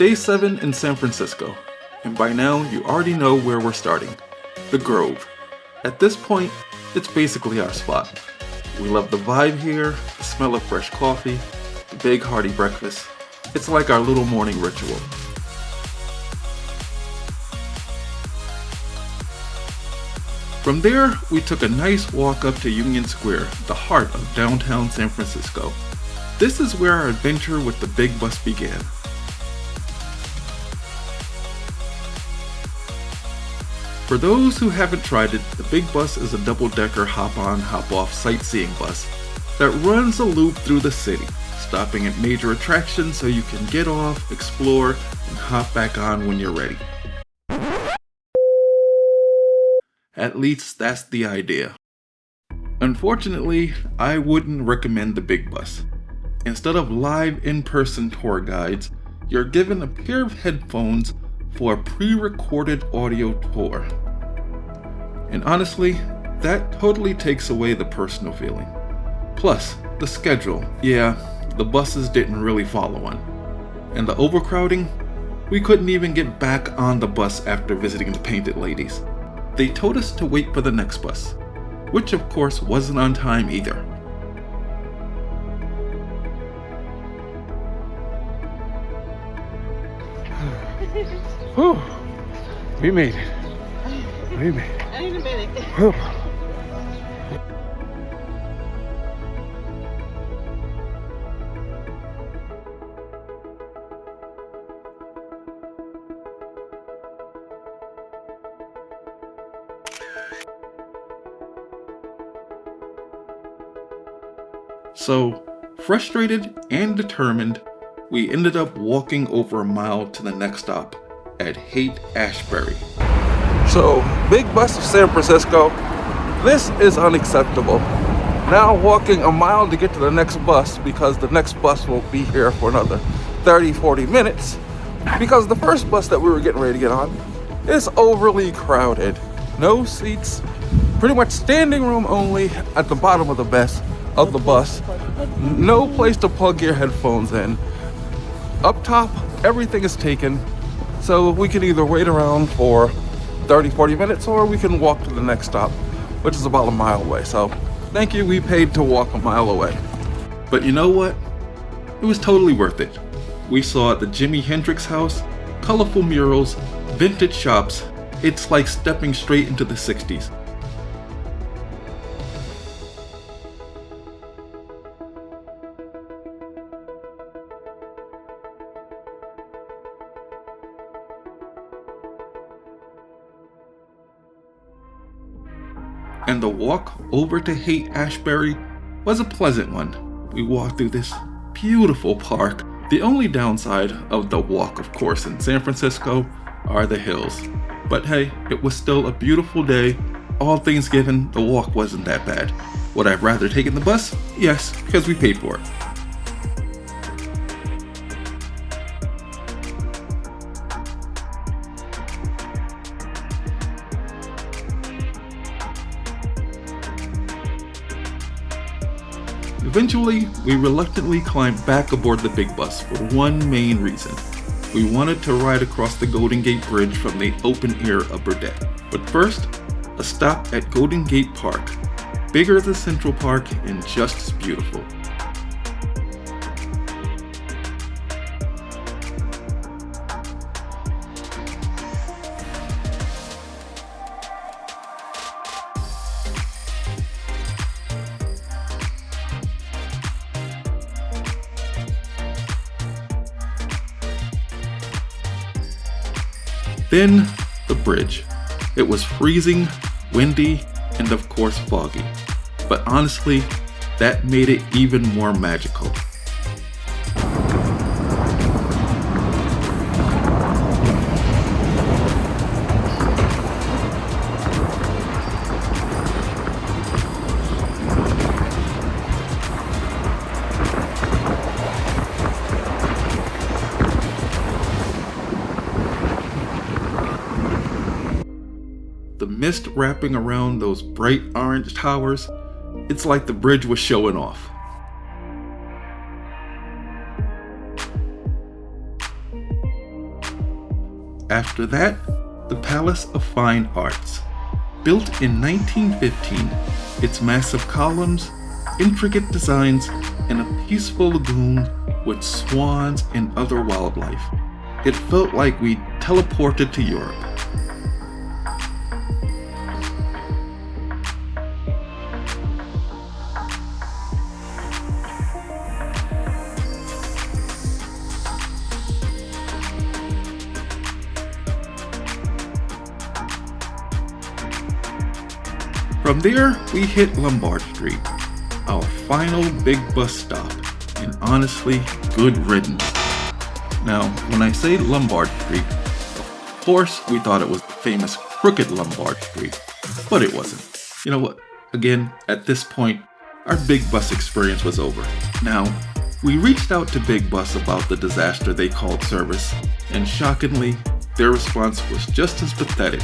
Day 7 in San Francisco, and by now you already know where we're starting. The Grove. At this point, it's basically our spot. We love the vibe here, the smell of fresh coffee, the big hearty breakfast. It's like our little morning ritual. From there, we took a nice walk up to Union Square, the heart of downtown San Francisco. This is where our adventure with the big bus began. For those who haven't tried it, the big bus is a double-decker hop-on, hop-off sightseeing bus that runs a loop through the city, stopping at major attractions so you can get off, explore, and hop back on when you're ready. At least that's the idea. Unfortunately, I wouldn't recommend the big bus. Instead of live in-person tour guides, you're given a pair of headphones for a pre-recorded audio tour. And honestly, that totally takes away the personal feeling. Plus, the schedule, yeah, the buses didn't really follow one. And the overcrowding, we couldn't even get back on the bus after visiting the Painted Ladies. They told us to wait for the next bus, which of course wasn't on time either. Whew. We made it. We made it. I need a minute. Whew. So, frustrated and determined, we ended up walking over a mile to the next stop at Haight-Ashbury. So, big bus of San Francisco, this is unacceptable. Now walking a mile to get to the next bus because the next bus won't be here for another 30-40 minutes because the first bus that we were getting ready to get on is overly crowded. No seats, pretty much standing room only at the bottom of the bus. No place to plug your headphones in. Up top, everything is taken, so we can either wait around for 30-40 minutes or we can walk to the next stop, which is about a mile away. So thank you, we paid to walk a mile away. But you know what? It was totally worth it. We saw the Jimi Hendrix house, colorful murals, vintage shops. It's like stepping straight into the 60s. And the walk over to Haight-Ashbury was a pleasant one. We walked through this beautiful park. The only downside of the walk, of course, in San Francisco are the hills. But hey, it was still a beautiful day. All things given, the walk wasn't that bad. Would I have rather taken the bus? Yes, because we paid for it. Eventually, we reluctantly climbed back aboard the big bus for one main reason. We wanted to ride across the Golden Gate Bridge from the open-air upper deck. But first, a stop at Golden Gate Park, bigger than Central Park and just as beautiful. Then, the bridge. It was freezing, windy, and of course foggy. But honestly, that made it even more magical. The mist wrapping around those bright orange towers, it's like the bridge was showing off. After that, the Palace of Fine Arts. Built in 1915, its massive columns, intricate designs, and a peaceful lagoon with swans and other wildlife. It felt like we teleported to Europe. From there, we hit Lombard Street, our final big bus stop, and honestly, good riddance. Now, when I say Lombard Street, of course we thought it was the famous crooked Lombard Street, but it wasn't. You know what? Again, at this point, our big bus experience was over. Now, we reached out to Big Bus about the disaster they called service, and shockingly, their response was just as pathetic.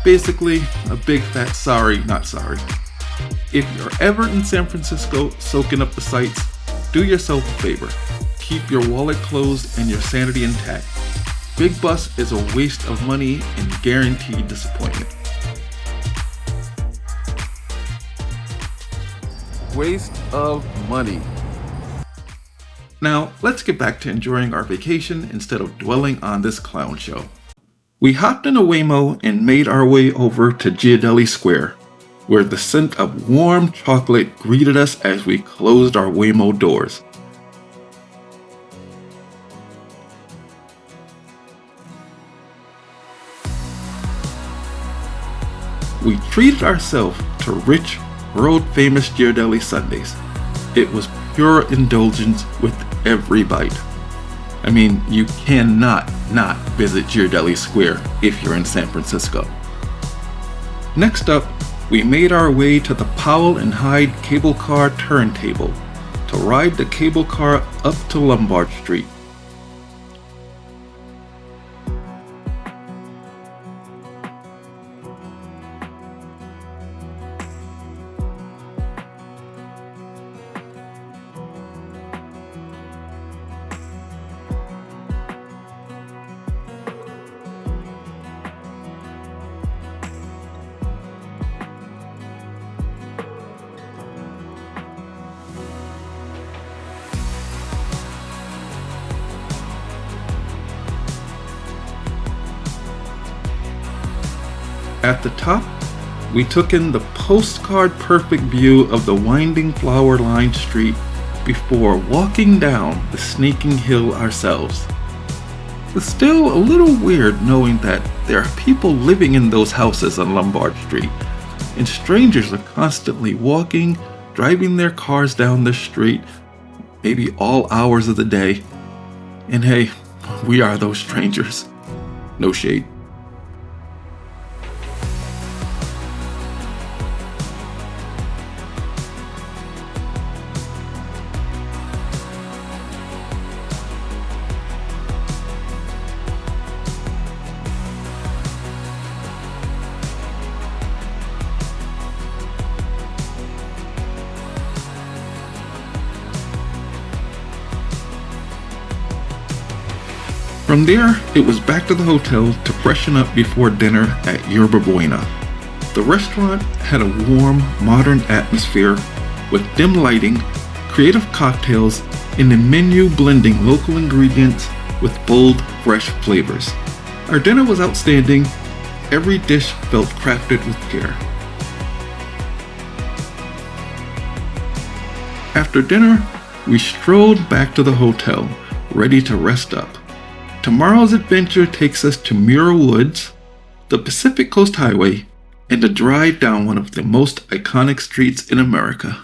Basically, a big fat sorry, not sorry. If you're ever in San Francisco soaking up the sights, do yourself a favor. Keep your wallet closed and your sanity intact. Big Bus is a waste of money and guaranteed disappointment. Waste of money. Now, let's get back to enjoying our vacation instead of dwelling on this clown show. We hopped in a Waymo and made our way over to Ghirardelli Square, where the scent of warm chocolate greeted us as we closed our Waymo doors. We treated ourselves to rich, world-famous Ghirardelli sundaes. It was pure indulgence with every bite. I mean, you cannot not visit Ghirardelli Square if you're in San Francisco. Next up, we made our way to the Powell and Hyde cable car turntable to ride the cable car up to Lombard Street. At the top, we took in the postcard-perfect view of the winding flower-lined street before walking down the sneaking hill ourselves. It's still a little weird knowing that there are people living in those houses on Lombard Street, and strangers are constantly walking, driving their cars down the street, maybe all hours of the day. And hey, we are those strangers. No shade. From there, it was back to the hotel to freshen up before dinner at Yerba Buena. The restaurant had a warm, modern atmosphere with dim lighting, creative cocktails, and a menu blending local ingredients with bold, fresh flavors. Our dinner was outstanding. Every dish felt crafted with care. After dinner, we strolled back to the hotel, ready to rest up. Tomorrow's adventure takes us to Muir Woods, the Pacific Coast Highway, and a drive down one of the most iconic streets in America.